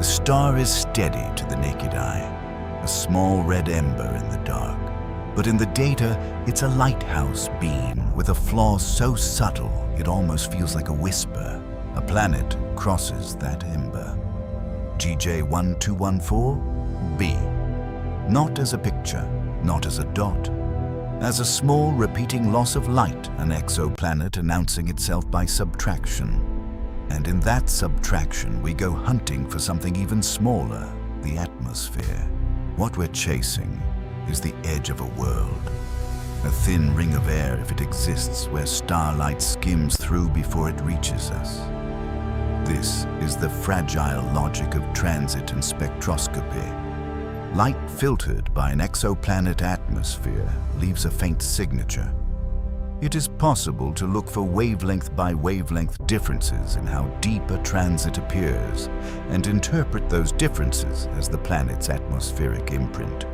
The star is steady to the naked eye, a small red ember in the dark. But in the data, it's a lighthouse beam with a flaw so subtle it almost feels like a whisper. A planet crosses that ember. GJ1214b. Not as a picture, not as a dot. As a small repeating loss of light, an exoplanet announcing itself by subtraction. And in that subtraction, we go hunting for something even smaller, the atmosphere. What we're chasing is the edge of a world. A thin ring of air, if it exists, where starlight skims through before it reaches us. This is the fragile logic of transit and spectroscopy. Light filtered by an exoplanet atmosphere leaves a faint signature. It is possible to look for wavelength by wavelength differences in how deep a transit appears and interpret those differences as the planet's atmospheric imprint.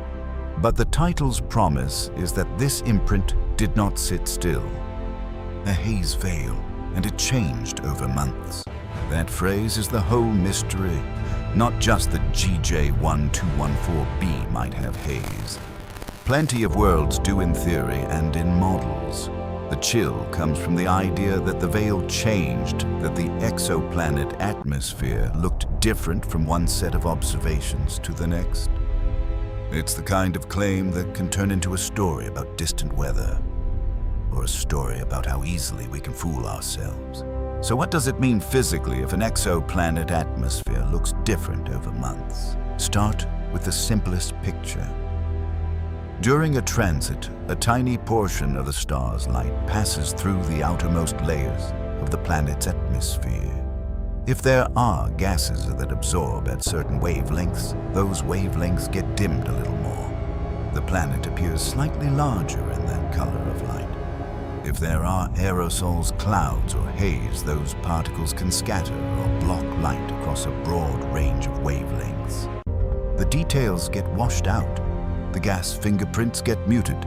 But the title's promise is that this imprint did not sit still. A haze veil, and it changed over months. That phrase is the whole mystery. Not just that GJ1214b might have haze. Plenty of worlds do in theory and in models. The chill comes from the idea that the veil changed, that the exoplanet atmosphere looked different from one set of observations to the next. It's the kind of claim that can turn into a story about distant weather, or a story about how easily we can fool ourselves. So what does it mean physically if an exoplanet atmosphere looks different over months? Start with the simplest picture. During a transit, a tiny portion of the star's light passes through the outermost layers of the planet's atmosphere. If there are gases that absorb at certain wavelengths, those wavelengths get dimmed a little more. The planet appears slightly larger in that color of light. If there are aerosols, clouds, or haze, those particles can scatter or block light across a broad range of wavelengths. The details get washed out. The gas fingerprints get muted.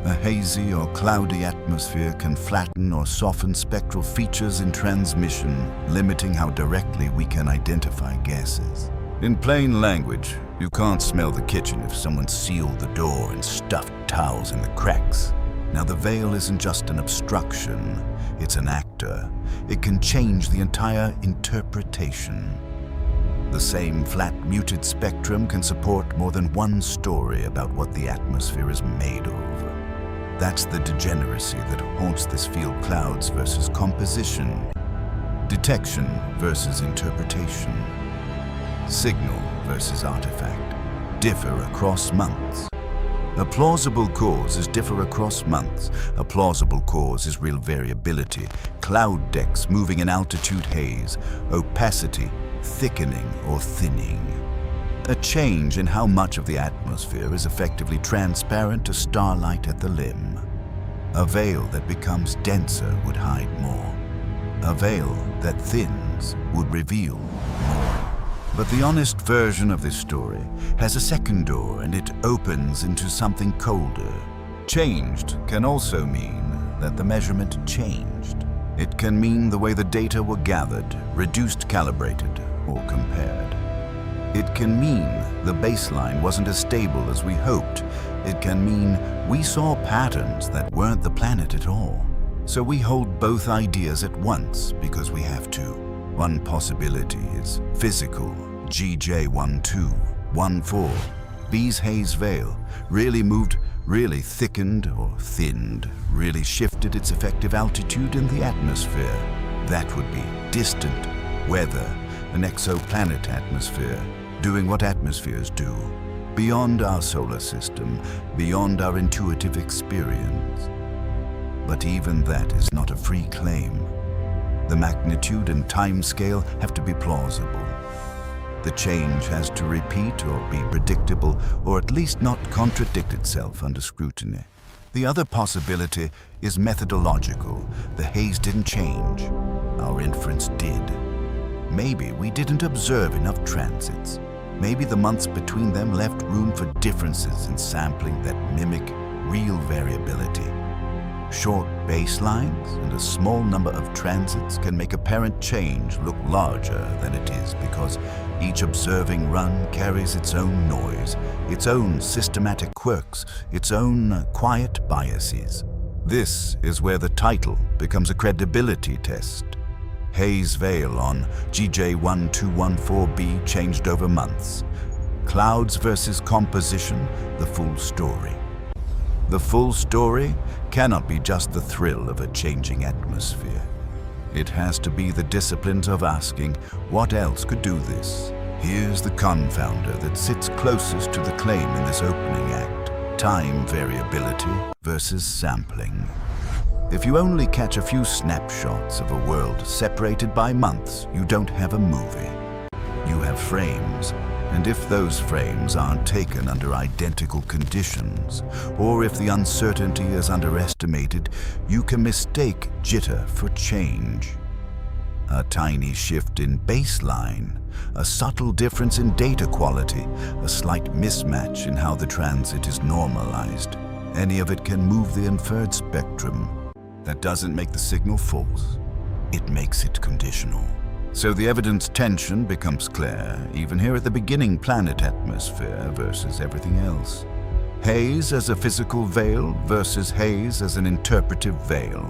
A hazy or cloudy atmosphere can flatten or soften spectral features in transmission, limiting how directly we can identify gases. In plain language, you can't smell the kitchen if someone sealed the door and stuffed towels in the cracks. Now, the veil isn't just an obstruction, it's an actor. It can change the entire interpretation. The same flat, muted spectrum can support more than one story about what the atmosphere is made of. That's the degeneracy that haunts this field: clouds versus composition, detection versus interpretation, signal versus artifact, differ across months. A plausible cause is differ across months. A plausible cause is real variability, cloud decks moving in altitude haze, opacity, thickening or thinning. A change in how much of the atmosphere is effectively transparent to starlight at the limb. A veil that becomes denser would hide more. A veil that thins would reveal more. But the honest version of this story has a second door, and it opens into something colder. Changed can also mean that the measurement changed. It can mean the way the data were gathered, reduced, calibrated, or compared. It can mean the baseline wasn't as stable as we hoped. It can mean we saw patterns that weren't the planet at all. So we hold both ideas at once because we have to. One possibility is physical. GJ1214b's haze veil really moved, really thickened or thinned, really shifted its effective altitude in the atmosphere. That would be distant weather, an exoplanet atmosphere, doing what atmospheres do, beyond our solar system, beyond our intuitive experience. But even that is not a free claim. The magnitude and time scale have to be plausible. The change has to repeat or be predictable, or at least not contradict itself under scrutiny. The other possibility is methodological. The haze didn't change. Our inference did. Maybe we didn't observe enough transits. Maybe the months between them left room for differences in sampling that mimic real variability. Short baselines and a small number of transits can make apparent change look larger than it is because Each observing run carries its own noise, its own systematic quirks, its own quiet biases. This is where the title becomes a credibility test. Haze veil on GJ1214b changed over months. Clouds versus composition, the full story. The full story cannot be just the thrill of a changing atmosphere. It has to be the disciplines of asking, what else could do this? Here's the confounder that sits closest to the claim in this opening act: time variability versus sampling. If you only catch a few snapshots of a world separated by months, you don't have a movie. You have frames, and if those frames aren't taken under identical conditions, or if the uncertainty is underestimated, you can mistake jitter for change. A tiny shift in baseline, a subtle difference in data quality, a slight mismatch in how the transit is normalized. Any of it can move the inferred spectrum. That doesn't make the signal false. It makes it conditional. So the evidence tension becomes clear, even here at the beginning planet atmosphere versus everything else. Haze as a physical veil versus haze as an interpretive veil.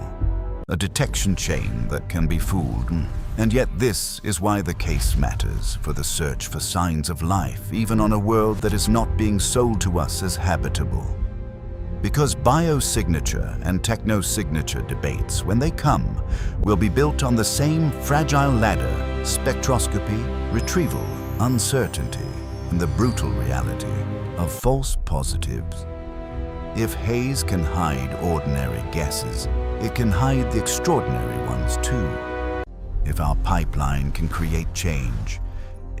A detection chain that can be fooled. And yet this is why the case matters for the search for signs of life, even on a world that is not being sold to us as habitable. Because biosignature and technosignature debates, when they come, will be built on the same fragile ladder: spectroscopy, retrieval, uncertainty, and the brutal reality of false positives. If haze can hide ordinary guesses, it can hide the extraordinary ones too. If our pipeline can create change,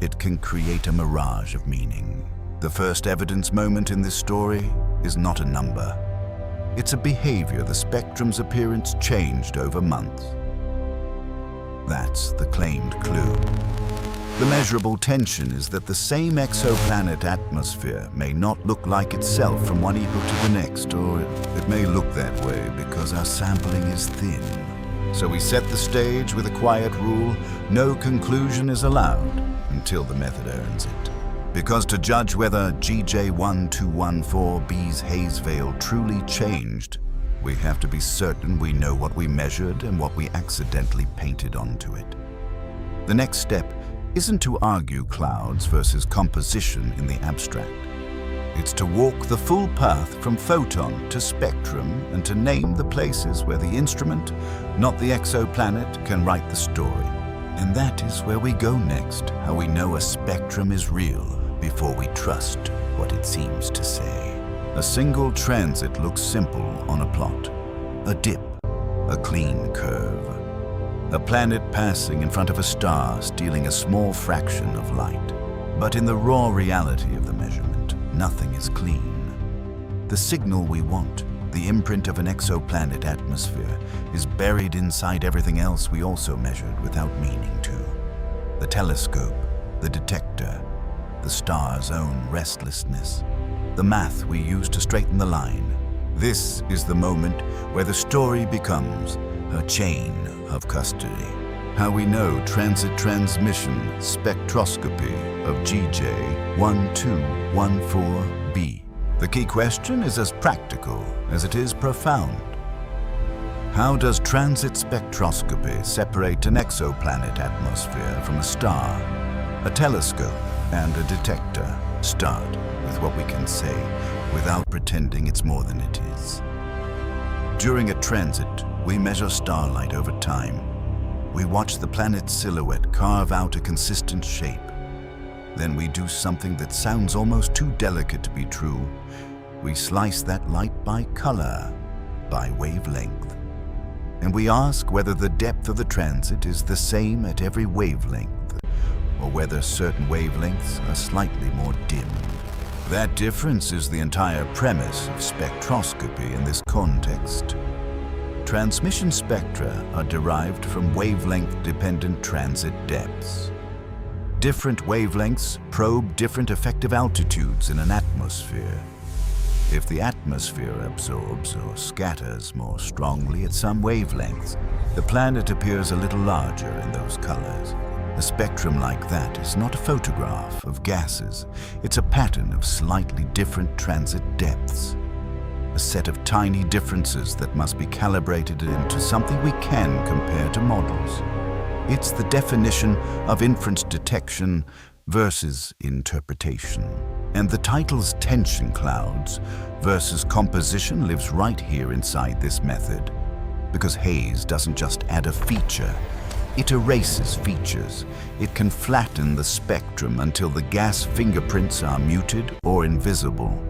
it can create a mirage of meaning. The first evidence moment in this story is not a number. It's a behavior the spectrum's appearance changed over months. That's the claimed clue. The measurable tension is that the same exoplanet atmosphere may not look like itself from one epoch to the next, or it may look that way because our sampling is thin. So we set the stage with a quiet rule: no conclusion is allowed until the method earns it. Because to judge whether GJ1214b's haze veil truly changed, we have to be certain we know what we measured and what we accidentally painted onto it. The next step isn't to argue clouds versus composition in the abstract. It's to walk the full path from photon to spectrum and to name the places where the instrument, not the exoplanet, can write the story. And that is where we go next, how we know a spectrum is real before we trust what it seems to say. A single transit looks simple on a plot. A dip, a clean curve. A planet passing in front of a star stealing a small fraction of light. But in the raw reality of the measurement, nothing is clean. The signal we want, the imprint of an exoplanet atmosphere, is buried inside everything else we also measured without meaning to. The telescope, the detector, the star's own restlessness, the math we use to straighten the line. This is the moment where the story becomes a chain of custody. How we know transit transmission spectroscopy of GJ1214b. The key question is as practical as it is profound. How does transit spectroscopy separate an exoplanet atmosphere from a star? A telescope and a detector start with what we can say without pretending it's more than it is. During a transit, we measure starlight over time. We watch the planet's silhouette carve out a consistent shape. Then we do something that sounds almost too delicate to be true. We slice that light by color, by wavelength. And we ask whether the depth of the transit is the same at every wavelength, or whether certain wavelengths are slightly more dim. That difference is the entire premise of spectroscopy in this context. Transmission spectra are derived from wavelength-dependent transit depths. Different wavelengths probe different effective altitudes in an atmosphere. If the atmosphere absorbs or scatters more strongly at some wavelengths, the planet appears a little larger in those colors. A spectrum like that is not a photograph of gases. It's a pattern of slightly different transit depths. A set of tiny differences that must be calibrated into something we can compare to models. It's the definition of inference detection versus interpretation. And the title's tension clouds versus composition lives right here inside this method. Because haze doesn't just add a feature, it erases features. It can flatten the spectrum until the gas fingerprints are muted or invisible.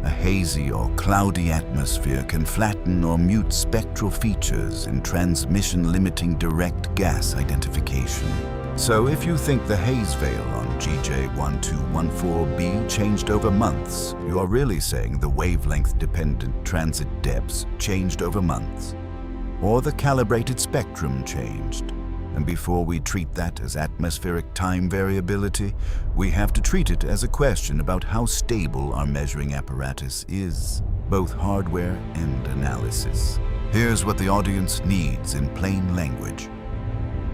A hazy or cloudy atmosphere can flatten or mute spectral features in transmission-limiting direct gas identification. So if you think the haze veil on GJ1214b changed over months, you are really saying the wavelength-dependent transit depths changed over months. Or the calibrated spectrum changed. And before we treat that as atmospheric time variability, we have to treat it as a question about how stable our measuring apparatus is, both hardware and analysis. Here's what the audience needs in plain language.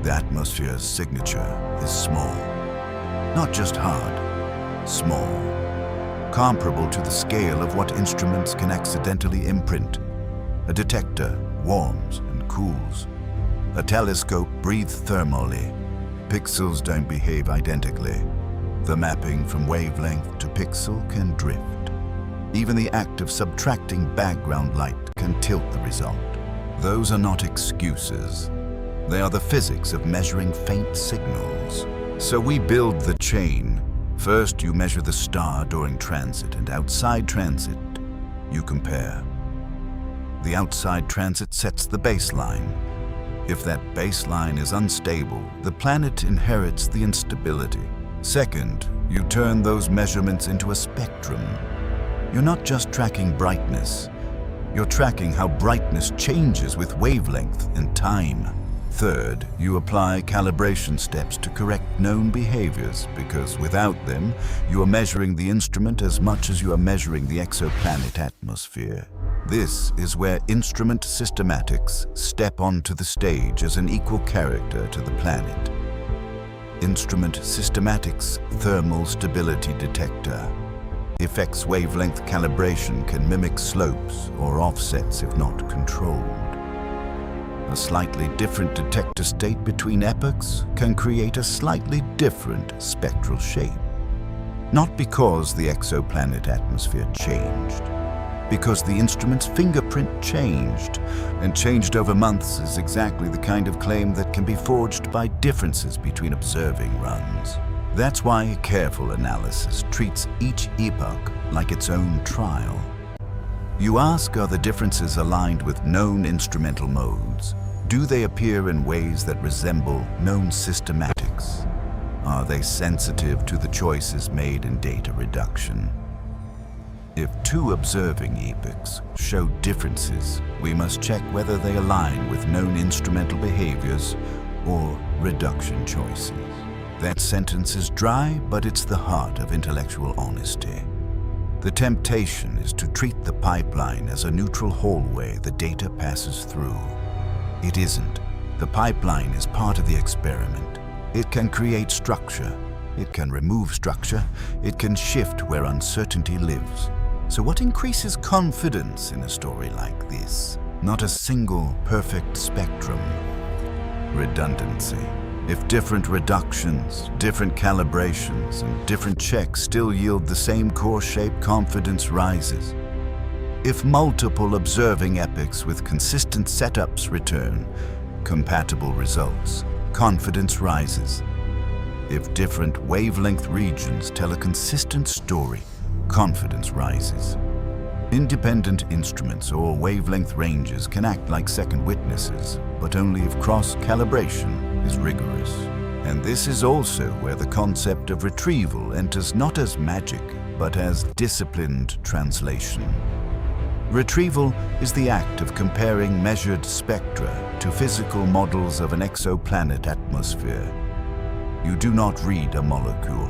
The atmosphere's signature is small. Not just hard, small. Comparable to the scale of what instruments can accidentally imprint. A detector warms and cools. A telescope breathes thermally. Pixels don't behave identically. The mapping from wavelength to pixel can drift. Even the act of subtracting background light can tilt the result. Those are not excuses. They are the physics of measuring faint signals. So we build the chain. First, you measure the star during transit, and outside transit, you compare. The outside transit sets the baseline. If that baseline is unstable, the planet inherits the instability. Second, you turn those measurements into a spectrum. You're not just tracking brightness. You're tracking how brightness changes with wavelength and time. Third, you apply calibration steps to correct known behaviors, because without them, you are measuring the instrument as much as you are measuring the exoplanet atmosphere. This is where instrument systematics step onto the stage as an equal character to the planet. Instrument systematics thermal stability detector. Effects wavelength calibration can mimic slopes or offsets if not controlled. A slightly different detector state between epochs can create a slightly different spectral shape. Not because the exoplanet atmosphere changed, because the instrument's fingerprint changed, and changed over months is exactly the kind of claim that can be forged by differences between observing runs. That's why careful analysis treats each epoch like its own trial. You ask, are the differences aligned with known instrumental modes? Do they appear in ways that resemble known systematics? Are they sensitive to the choices made in data reduction? If two observing epochs show differences, we must check whether they align with known instrumental behaviors or reduction choices. That sentence is dry, but it's the heart of intellectual honesty. The temptation is to treat the pipeline as a neutral hallway the data passes through. It isn't. The pipeline is part of the experiment. It can create structure. It can remove structure. It can shift where uncertainty lives. So what increases confidence in a story like this? Not a single perfect spectrum. Redundancy. If different reductions, different calibrations, and different checks still yield the same core shape, confidence rises. If multiple observing epochs with consistent setups return compatible results, confidence rises. If different wavelength regions tell a consistent story, confidence rises. Independent instruments or wavelength ranges can act like second witnesses, but only if cross-calibration is rigorous. And this is also where the concept of retrieval enters not as magic, but as disciplined translation. Retrieval is the act of comparing measured spectra to physical models of an exoplanet atmosphere. You do not read a molecule.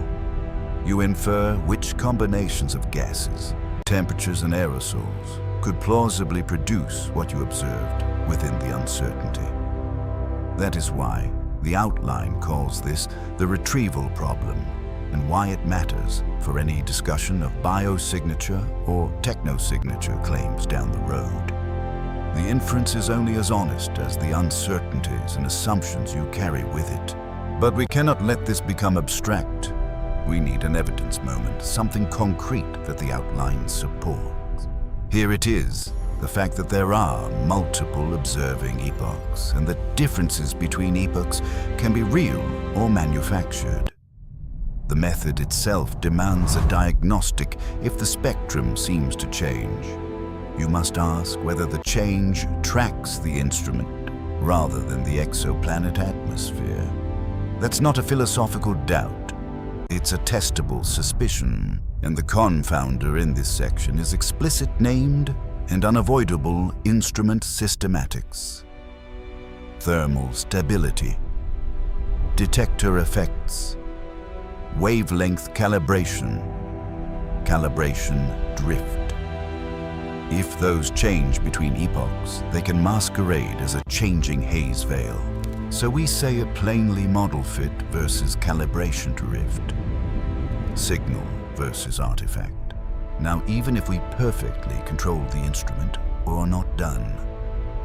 You infer which combinations of gases, temperatures, and aerosols could plausibly produce what you observed within the uncertainty. That is why, The outline calls this the retrieval problem, and why it matters for any discussion of biosignature or technosignature claims down the road. The inference is only as honest as the uncertainties and assumptions you carry with it. But we cannot let this become abstract. We need an evidence moment, something concrete that the outline supports. Here it is, the fact that there are multiple observing epochs, and that differences between epochs can be real or manufactured. The method itself demands a diagnostic if the spectrum seems to change. You must ask whether the change tracks the instrument rather than the exoplanet atmosphere. That's not a philosophical doubt. It's a testable suspicion, and the confounder in this section is explicit named and unavoidable instrument systematics. Thermal stability, detector effects, wavelength calibration, calibration drift. If those change between epochs, they can masquerade as a changing haze veil. So we say a plainly model fit versus calibration drift, signal versus artifact. Now, even if we perfectly control the instrument, we're not done.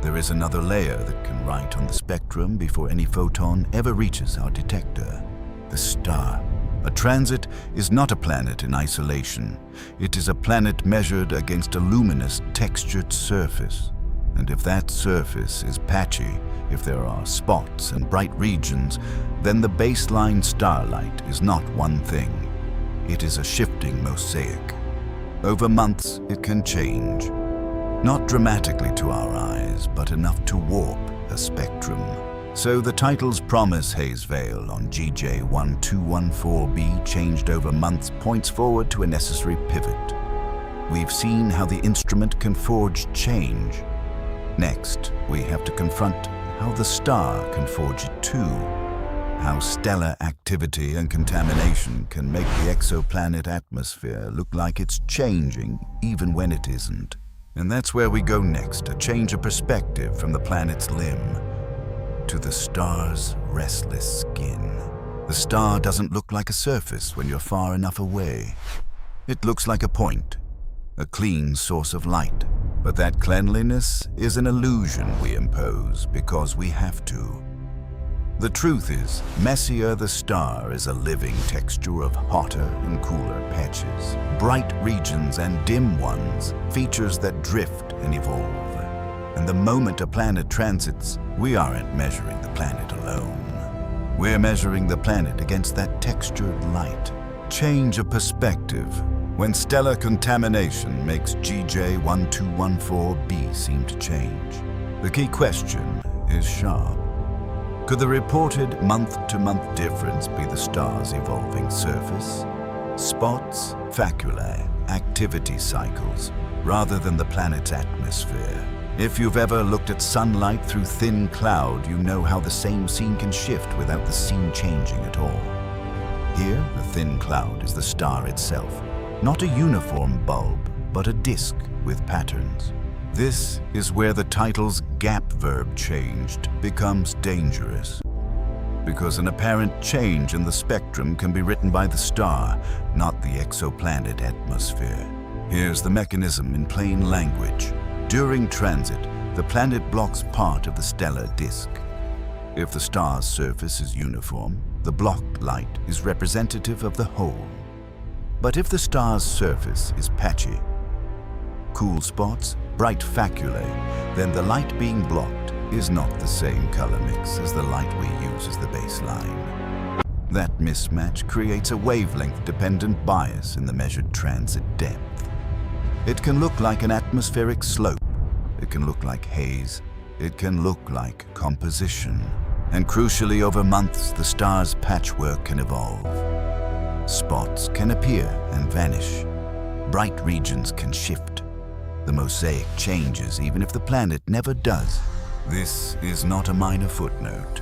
There is another layer that can write on the spectrum before any photon ever reaches our detector: the star. A transit is not a planet in isolation. It is a planet measured against a luminous, textured surface. And if that surface is patchy, if there are spots and bright regions, then the baseline starlight is not one thing. It is a shifting mosaic. Over months, it can change. Not dramatically to our eyes, but enough to warp a spectrum. So the title's promise haze veil on GJ1214b changed over months points forward to a necessary pivot. We've seen how the instrument can forge change. Next, we have to confront how the star can forge it too. How stellar activity and contamination can make the exoplanet atmosphere look like it's changing even when it isn't. And that's where we go next, a change of perspective from the planet's limb to the star's restless skin. The star doesn't look like a surface when you're far enough away. It looks like a point, a clean source of light. But that cleanliness is an illusion we impose because we have to. The truth is, Messier the star is a living texture of hotter and cooler patches, bright regions and dim ones, features that drift and evolve. And the moment a planet transits, we aren't measuring the planet alone. We're measuring the planet against that textured light. Change of perspective. When stellar contamination makes GJ1214b seem to change, the key question is sharp. Could the reported month-to-month difference be the star's evolving surface? Spots, faculae, activity cycles, rather than the planet's atmosphere. If you've ever looked at sunlight through thin cloud, you know how the same scene can shift without the scene changing at all. Here, the thin cloud is the star itself. Not a uniform bulb, but a disk with patterns. This is where the title's gap verb changed becomes dangerous. Because an apparent change in the spectrum can be written by the star, not the exoplanet atmosphere. Here's the mechanism in plain language. During transit, the planet blocks part of the stellar disk. If the star's surface is uniform, the blocked light is representative of the whole. But if the star's surface is patchy, cool spots, bright faculae, then the light being blocked is not the same color mix as the light we use as the baseline. That mismatch creates a wavelength-dependent bias in the measured transit depth. It can look like an atmospheric slope, it can look like haze, it can look like composition. And crucially, over months, the star's patchwork can evolve. Spots can appear and vanish. Bright regions can shift. The mosaic changes even if the planet never does. This is not a minor footnote.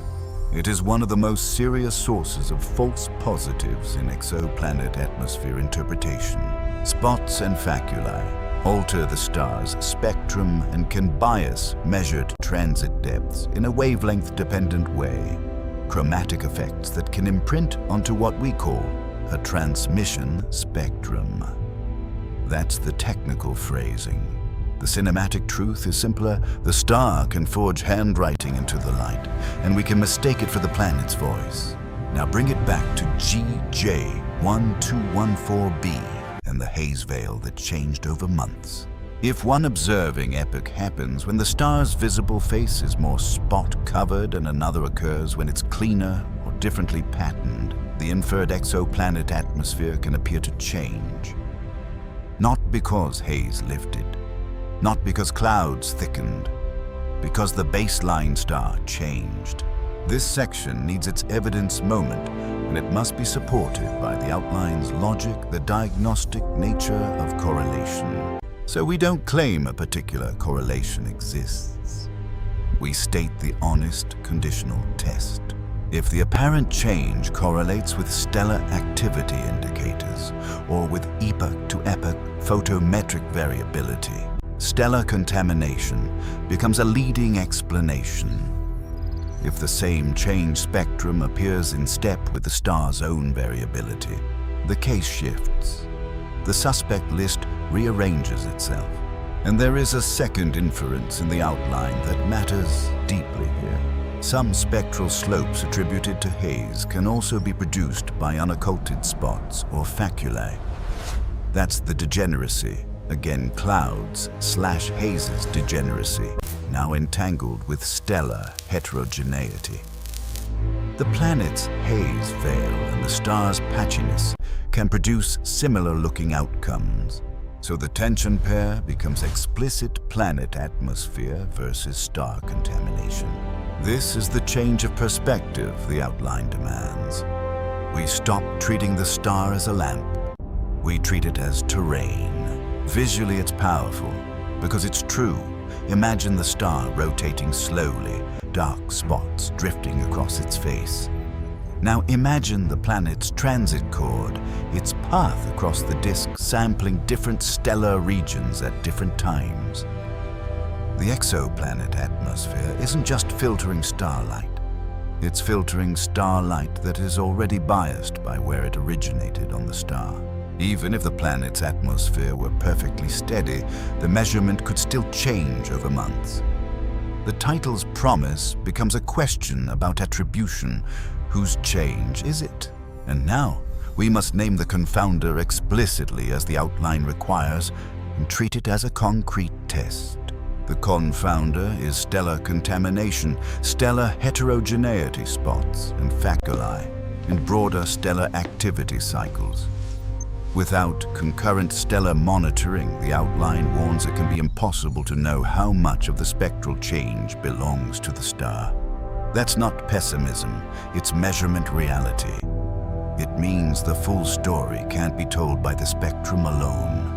It is one of the most serious sources of false positives in exoplanet atmosphere interpretation. Spots and faculae alter the star's spectrum and can bias measured transit depths in a wavelength-dependent way. chromatic effects that can imprint onto what we call a transmission spectrum. That's the technical phrasing. The cinematic truth is simpler. The star can forge handwriting into the light, and we can mistake it for the planet's voice. Now bring it back to GJ1214b and the haze veil that changed over months. If one observing epoch happens when the star's visible face is more spot-covered and another occurs when it's cleaner or differently patterned, the inferred exoplanet atmosphere can appear to change. Not because haze lifted, not because clouds thickened, because the baseline star changed. This section needs its evidence moment, and it must be supported by the outline's logic, the diagnostic nature of correlation. So we don't claim a particular correlation exists. We state the honest conditional test. If the apparent change correlates with stellar activity indicators or with epoch-to-epoch photometric variability, stellar contamination becomes a leading explanation. If the same change spectrum appears in step with the star's own variability, the case shifts. The suspect list rearranges itself. And there is a second inference in the outline that matters deeply here. Some spectral slopes attributed to haze can also be produced by unocculted spots or faculae. That's the degeneracy, again clouds/hazes degeneracy, now entangled with stellar heterogeneity. The planet's haze veil and the star's patchiness can produce similar-looking outcomes. So the tension pair becomes explicit planet atmosphere versus star contamination. This is the change of perspective the outline demands. We stop treating the star as a lamp. We treat it as terrain. Visually it's powerful because it's true. Imagine the star rotating slowly, dark spots drifting across its face. Now imagine the planet's transit chord, its path across the disk sampling different stellar regions at different times. The exoplanet atmosphere isn't just filtering starlight. It's filtering starlight that is already biased by where it originated on the star. Even if the planet's atmosphere were perfectly steady, the measurement could still change over months. The title's promise becomes a question about attribution. Whose change is it? And now, we must name the confounder explicitly as the outline requires and treat it as a concrete test. The confounder is stellar contamination, stellar heterogeneity spots and faculae, and broader stellar activity cycles. Without concurrent stellar monitoring, the outline warns it can be impossible to know how much of the spectral change belongs to the star. That's not pessimism, it's measurement reality. It means the full story can't be told by the spectrum alone.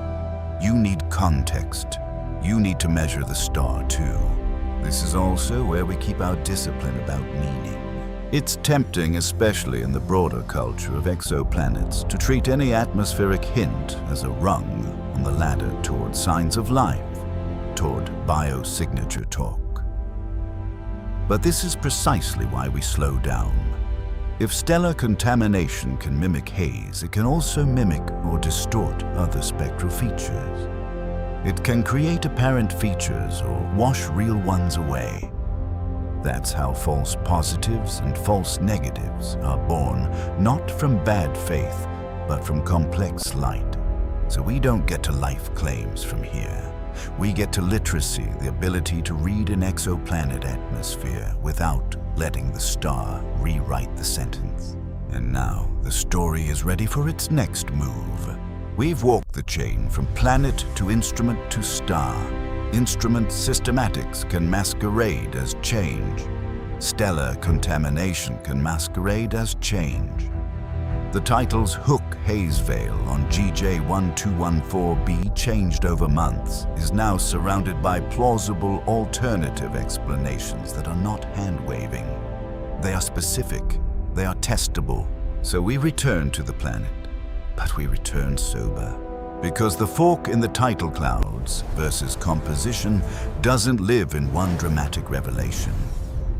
You need context. You need to measure the star too. This is also where we keep our discipline about meaning. It's tempting, especially in the broader culture of exoplanets, to treat any atmospheric hint as a rung on the ladder toward signs of life, toward biosignature talk. But this is precisely why we slow down. If stellar contamination can mimic haze, it can also mimic or distort other spectral features. It can create apparent features or wash real ones away. That's how false positives and false negatives are born, not from bad faith, but from complex light. So we don't get to life claims from here. We get to literacy, the ability to read an exoplanet atmosphere without letting the star rewrite the sentence. And now the story is ready for its next move. We've walked the chain from planet to instrument to star. Instrument systematics can masquerade as change. Stellar contamination can masquerade as change. The title's hook haze veil on GJ1214b, changed over months, is now surrounded by plausible alternative explanations that are not hand-waving. They are specific, they are testable. So we return to the planet, but we return sober. Because the fork in the title clouds versus composition doesn't live in one dramatic revelation.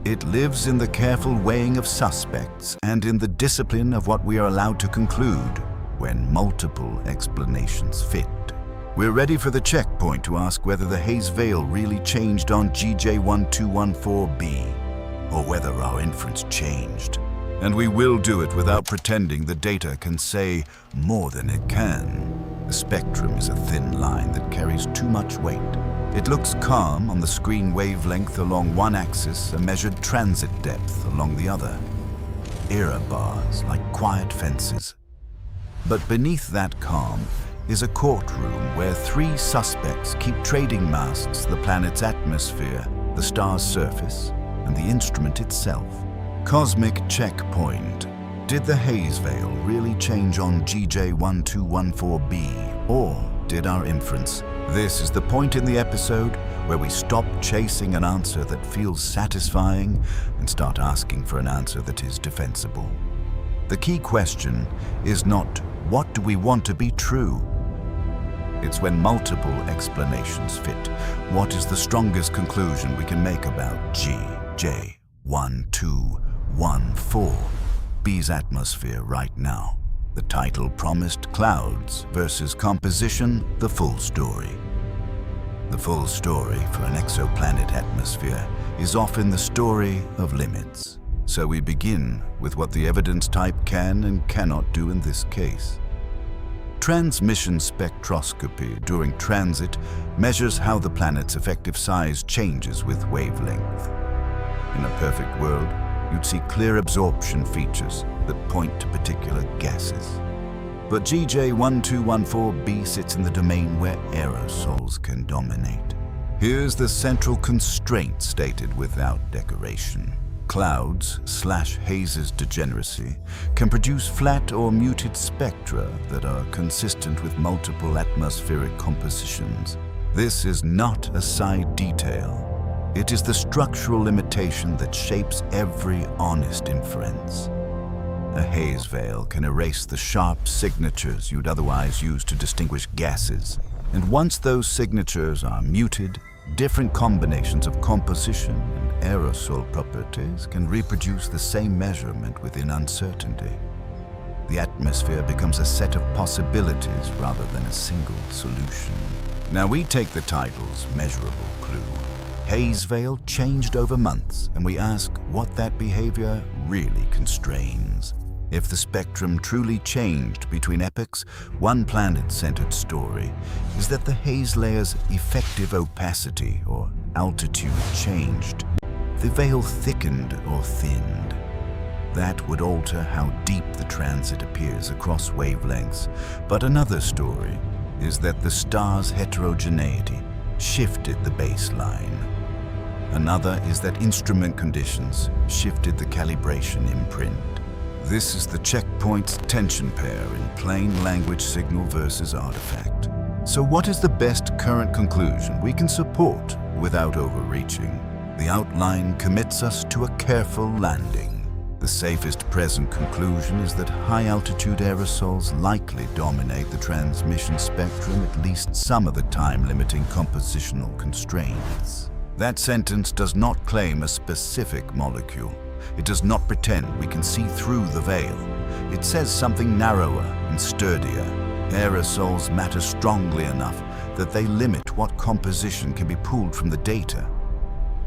It lives in the careful weighing of suspects and in the discipline of what we are allowed to conclude when multiple explanations fit. We're ready for the checkpoint to ask whether the Haze veil really changed on GJ1214b, or whether our inference changed. And we will do it without pretending the data can say more than it can. The spectrum is a thin line that carries too much weight. It looks calm on the screen wavelength along one axis, a measured transit depth along the other. Error bars like quiet fences. But beneath that calm is a courtroom where three suspects keep trading masks: the planet's atmosphere, the star's surface, and the instrument itself. Cosmic checkpoint. Did the Haze veil really change on GJ1214b, or did our inference? This is the point in the episode where we stop chasing an answer that feels satisfying and start asking for an answer that is defensible. The key question is not, what do we want to be true? It's when multiple explanations fit. What is the strongest conclusion we can make about GJ1214b's atmosphere right now? The title promised clouds versus composition, the full story. The full story for an exoplanet atmosphere is often the story of limits. So we begin with what the evidence type can and cannot do in this case. Transmission spectroscopy during transit measures how the planet's effective size changes with wavelength. In a perfect world, you'd see clear absorption features that point to particular gases. But GJ1214b sits in the domain where aerosols can dominate. Here's the central constraint stated without decoration. Clouds/Haze's degeneracy can produce flat or muted spectra that are consistent with multiple atmospheric compositions. This is not a side detail. It is the structural limitation that shapes every honest inference. A Haze veil can erase the sharp signatures you'd otherwise use to distinguish gases. And once those signatures are muted, different combinations of composition and aerosol properties can reproduce the same measurement within uncertainty. The atmosphere becomes a set of possibilities rather than a single solution. Now we take the title's measurable clue. Haze veil changed over months, and we ask what that behavior really constrains. If the spectrum truly changed between epochs, one planet-centered story is that the Haze layer's effective opacity or altitude changed. The veil thickened or thinned. That would alter how deep the transit appears across wavelengths. But another story is that the star's heterogeneity shifted the baseline. Another is that instrument conditions shifted the calibration imprint. This is the checkpoint's tension pair in plain language signal versus artifact. So what is the best current conclusion we can support without overreaching? The outline commits us to a careful landing. The safest present conclusion is that high-altitude aerosols likely dominate the transmission spectrum at least some of the time, limiting compositional constraints. That sentence does not claim a specific molecule. It does not pretend we can see through the veil. It says something narrower and sturdier. Aerosols matter strongly enough that they limit what composition can be pulled from the data.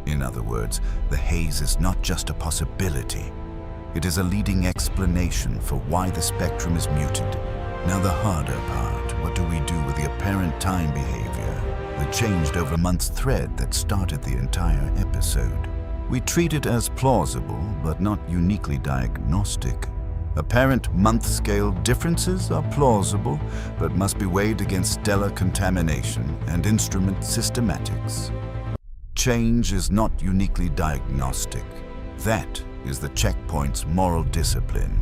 In other words, the haze is not just a possibility. It is a leading explanation for why the spectrum is muted. Now the harder part, what do we do with the apparent time behavior that changed over a month's thread that started the entire episode? We treat it as plausible, but not uniquely diagnostic. Apparent month-scale differences are plausible, but must be weighed against stellar contamination and instrument systematics. Change is not uniquely diagnostic. That is the checkpoint's moral discipline.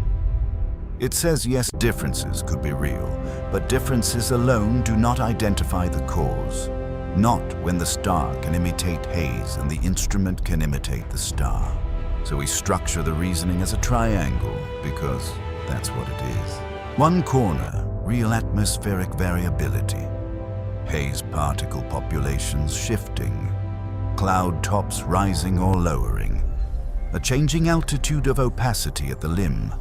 It says yes, differences could be real, but differences alone do not identify the cause. Not when the star can imitate haze and the instrument can imitate the star. So we structure the reasoning as a triangle because that's what it is. One corner, real atmospheric variability. Haze particle populations shifting. Cloud tops rising or lowering. a changing altitude of opacity at the limb,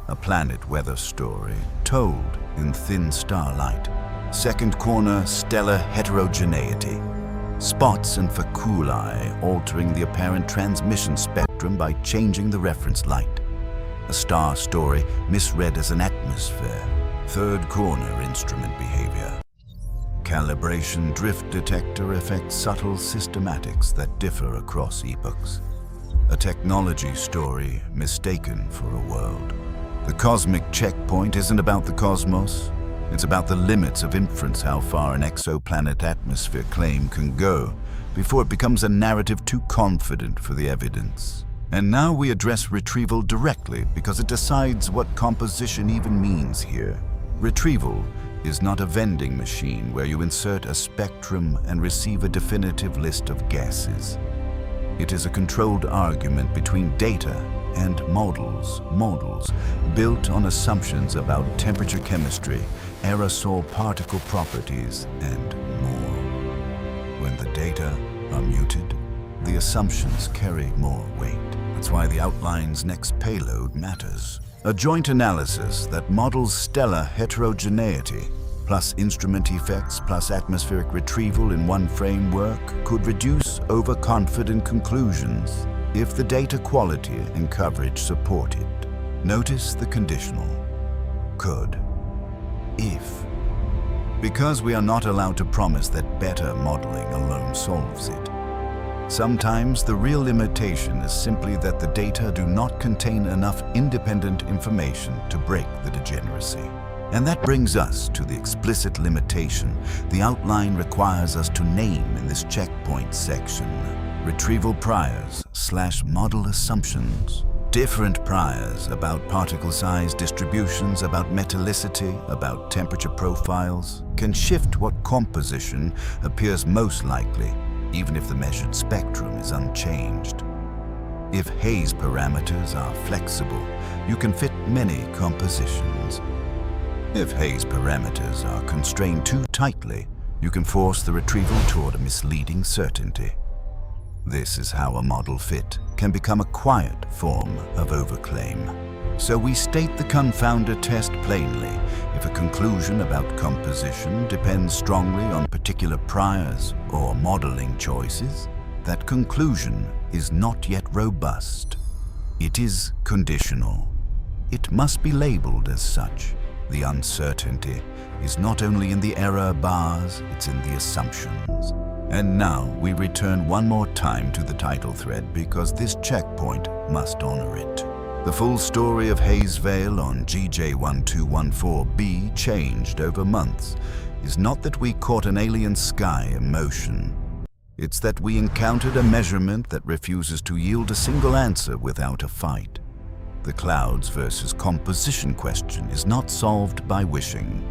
a planet weather story told in thin starlight. Second corner, stellar heterogeneity. Spots and faculae altering the apparent transmission spectrum by changing the reference light. A star story misread as an atmosphere. Third corner, instrument behavior. Calibration drift detector affects subtle systematics that differ across epochs. A technology story mistaken for a world. The cosmic checkpoint isn't about the cosmos. It's about the limits of inference, how far an exoplanet atmosphere claim can go before it becomes a narrative too confident for the evidence. And now we address retrieval directly because it decides what composition even means here. Retrieval is not a vending machine where you insert a spectrum and receive a definitive list of guesses. It is a controlled argument between data and models built on assumptions about temperature chemistry, aerosol particle properties, and more. When the data are muted, the assumptions carry more weight. That's why the outline's next payload matters. A joint analysis that models stellar heterogeneity plus instrument effects plus atmospheric retrieval in one framework could reduce overconfident conclusions if the data quality and coverage support it. Notice the conditional. Could. If. Because we are not allowed to promise that better modeling alone solves it. Sometimes the real limitation is simply that the data do not contain enough independent information to break the degeneracy. And that brings us to the explicit limitation the outline requires us to name in this checkpoint section. Retrieval priors / model assumptions. Different priors about particle size distributions, about metallicity, about temperature profiles, can shift what composition appears most likely, even if the measured spectrum is unchanged. If Haze parameters are flexible, you can fit many compositions. If Haze parameters are constrained too tightly, you can force the retrieval toward a misleading certainty. This is how a model fit can become a quiet form of overclaim. So we state the confounder test plainly. If a conclusion about composition depends strongly on particular priors or modeling choices, that conclusion is not yet robust. It is conditional. It must be labeled as such. The uncertainty is not only in the error bars, it's in the assumptions. And now we return one more time to the title thread because this checkpoint must honor it. The full story of Haze Veil on GJ1214b changed over months is not that we caught an alien sky in motion. It's that we encountered a measurement that refuses to yield a single answer without a fight. The clouds versus composition question is not solved by wishing.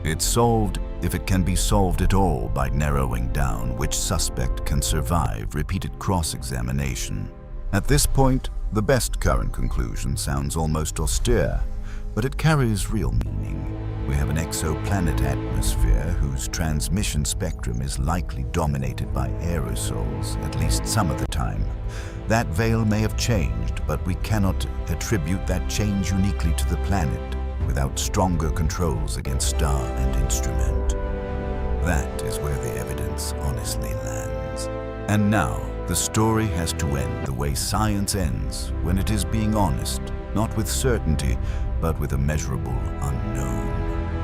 It's solved, if it can be solved at all, by narrowing down which suspect can survive repeated cross-examination. At this point, the best current conclusion sounds almost austere, but it carries real meaning. We have an exoplanet atmosphere whose transmission spectrum is likely dominated by aerosols, at least some of the time. That veil may have changed, but we cannot attribute that change uniquely to the planet without stronger controls against star and instrument. That is where the evidence honestly lands. And now, the story has to end the way science ends, when it is being honest, not with certainty, but with a measurable unknown.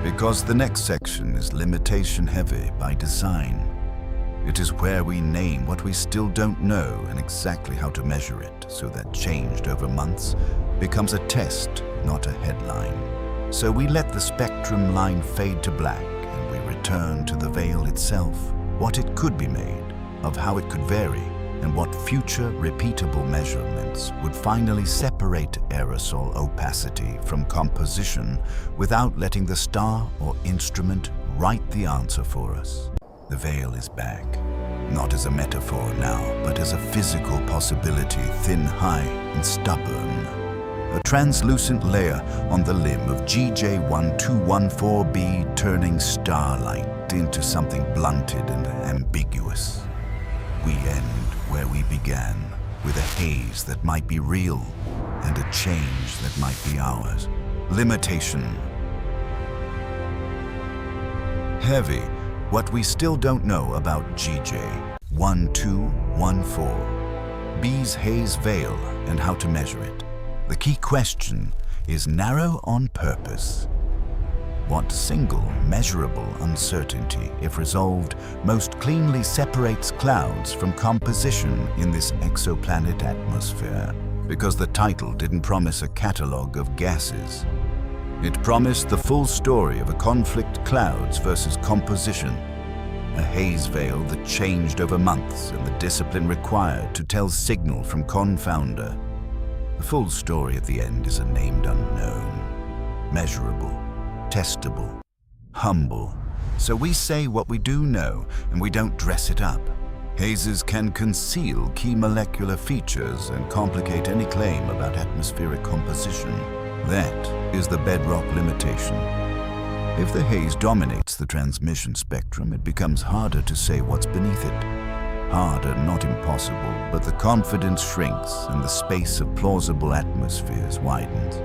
Because the next section is limitation heavy by design. It is where we name what we still don't know and exactly how to measure it, so that changed over months becomes a test, not a headline. So we let the spectrum line fade to black and we return to the veil itself, what it could be made, of how it could vary, and what future repeatable measurements would finally separate aerosol opacity from composition without letting the star or instrument write the answer for us. The veil is back, not as a metaphor now, but as a physical possibility, thin, high, and stubborn. A translucent layer on the limb of GJ1214b turning starlight into something blunted and ambiguous. We end where we began, with a haze that might be real and a change that might be ours. Limitation. Heavy, what we still don't know about GJ 1214, B's haze veil and how to measure it. The key question is narrow on purpose. What single measurable uncertainty, if resolved, most cleanly separates clouds from composition in this exoplanet atmosphere? Because the title didn't promise a catalogue of gases. It promised the full story of a conflict clouds versus composition, a haze veil that changed over months and the discipline required to tell signal from confounder. The full story at the end is a named unknown, measurable, testable, humble. So we say what we do know and we don't dress it up. Hazes can conceal key molecular features and complicate any claim about atmospheric composition. That is the bedrock limitation. If the haze dominates the transmission spectrum, it becomes harder to say what's beneath it. Harder, not impossible, but the confidence shrinks and the space of plausible atmospheres widens.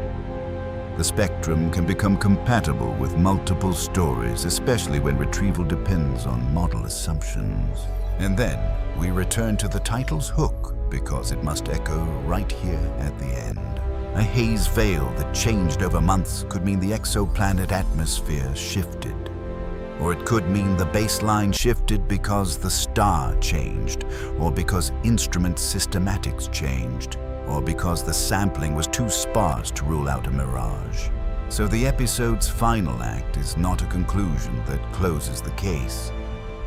The spectrum can become compatible with multiple stories, especially when retrieval depends on model assumptions. And then we return to the title's hook because it must echo right here at the end. A haze veil that changed over months could mean the exoplanet atmosphere shifted. Or it could mean the baseline shifted because the star changed, or because instrument systematics changed, or because the sampling was too sparse to rule out a mirage. So the episode's final act is not a conclusion that closes the case.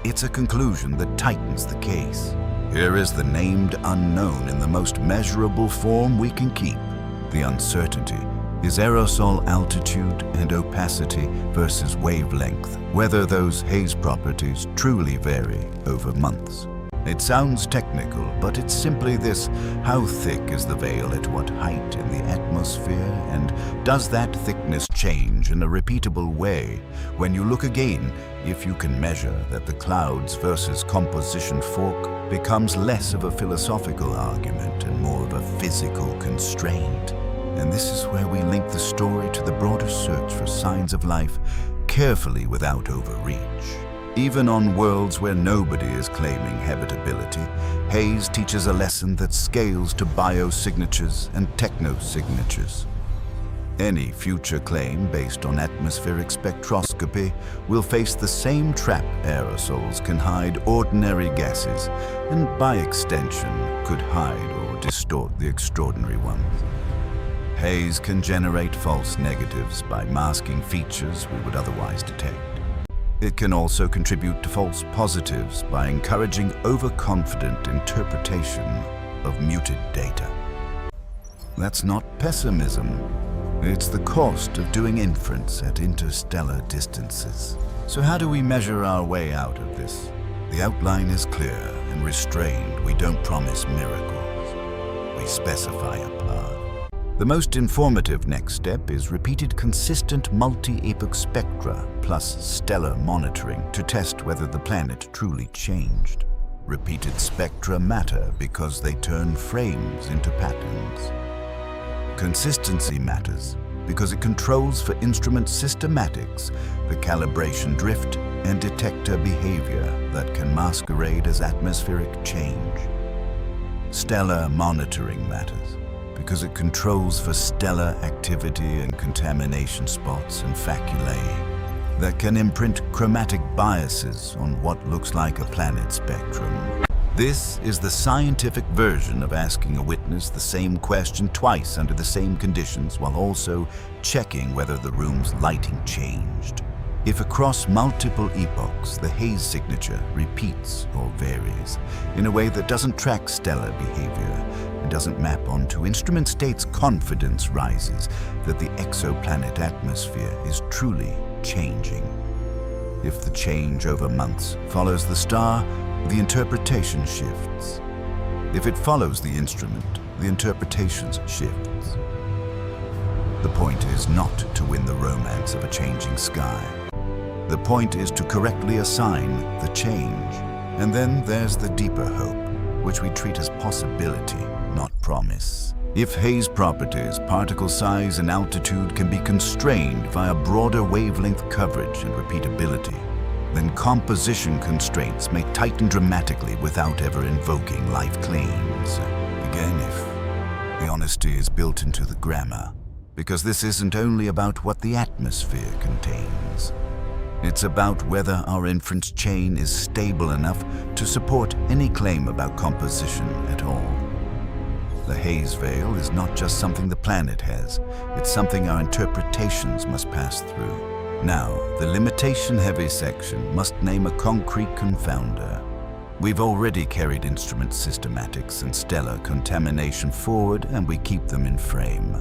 It's a conclusion that tightens the case. Here is the named unknown in the most measurable form we can keep. The uncertainty is aerosol altitude and opacity versus wavelength, whether those haze properties truly vary over months. It sounds technical, but it's simply this: how thick is the veil at what height in the atmosphere, and does that thickness change in a repeatable way? When you look again, if you can measure that the clouds versus composition fork becomes less of a philosophical argument and more of a physical constraint. And this is where we link the story to the broader search for signs of life, carefully without overreach. Even on worlds where nobody is claiming habitability, Haze teaches a lesson that scales to biosignatures and technosignatures. Any future claim based on atmospheric spectroscopy will face the same trap aerosols can hide ordinary gases, and by extension could hide or distort the extraordinary ones. Haze can generate false negatives by masking features we would otherwise detect. It can also contribute to false positives by encouraging overconfident interpretation of muted data. That's not pessimism. It's the cost of doing inference at interstellar distances. So how do we measure our way out of this? The outline is clear and restrained. We don't promise miracles. We specify a path. The most informative next step is repeated consistent multi-epoch spectra plus stellar monitoring to test whether the planet truly changed. Repeated spectra matter because they turn frames into patterns. Consistency matters because it controls for instrument systematics the calibration drift and detector behavior that can masquerade as atmospheric change. Stellar monitoring matters because it controls for stellar activity and contamination spots and faculae that can imprint chromatic biases on what looks like a planet spectrum. This is the scientific version of asking a witness the same question twice under the same conditions while also checking whether the room's lighting changed. If across multiple epochs the haze signature repeats or varies in a way that doesn't track stellar behavior and doesn't map onto instrument states, confidence rises that the exoplanet atmosphere is truly changing. If the change over months follows the star, the interpretation shifts. If it follows the instrument, the interpretations shifts. The point is not to win the romance of a changing sky. The point is to correctly assign the change. And then there's the deeper hope, which we treat as possibility. promise. If haze properties, particle size, and altitude can be constrained via broader wavelength coverage and repeatability, then composition constraints may tighten dramatically without ever invoking life claims. Again, if the honesty is built into the grammar, because this isn't only about what the atmosphere contains. It's about whether our inference chain is stable enough to support any claim about composition at all. The haze veil is not just something the planet has, it's something our interpretations must pass through. Now, the limitation-heavy section must name a concrete confounder. We've already carried instrument systematics and stellar contamination forward, and we keep them in frame.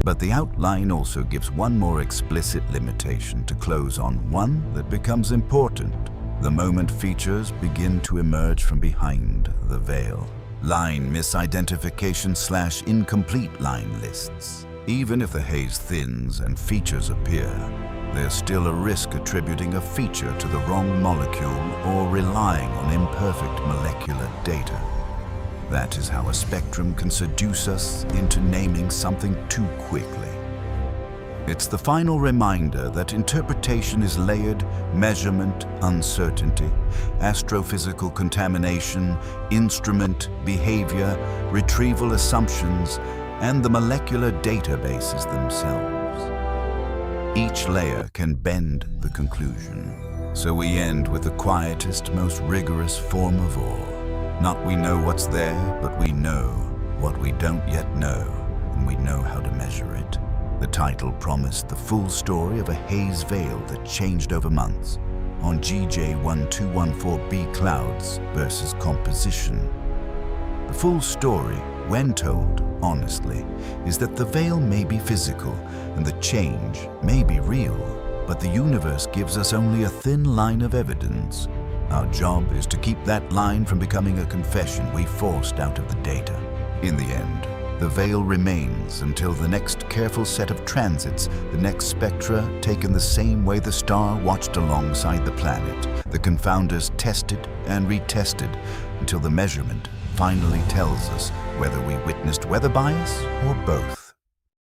But the outline also gives one more explicit limitation to close on, one that becomes important the moment features begin to emerge from behind the veil. Line misidentification/incomplete line lists. Even if the haze thins and features appear, there's still a risk attributing a feature to the wrong molecule or relying on imperfect molecular data. That is how a spectrum can seduce us into naming something too quickly. It's the final reminder that interpretation is layered, measurement, uncertainty, astrophysical contamination, instrument, behavior, retrieval assumptions, and the molecular databases themselves. Each layer can bend the conclusion. So we end with the quietest, most rigorous form of all. Not we know what's there, but we know what we don't yet know, and we know how to measure it. The title promised the full story of a haze veil that changed over months on GJ1214b clouds versus composition. The full story, when told honestly, is that the veil may be physical and the change may be real, but the universe gives us only a thin line of evidence. Our job is to keep that line from becoming a confession we forced out of the data. In the end, the veil remains until the next careful set of transits, the next spectra taken the same way the star watched alongside the planet, the confounders tested and retested until the measurement finally tells us whether we witnessed weather bias or both.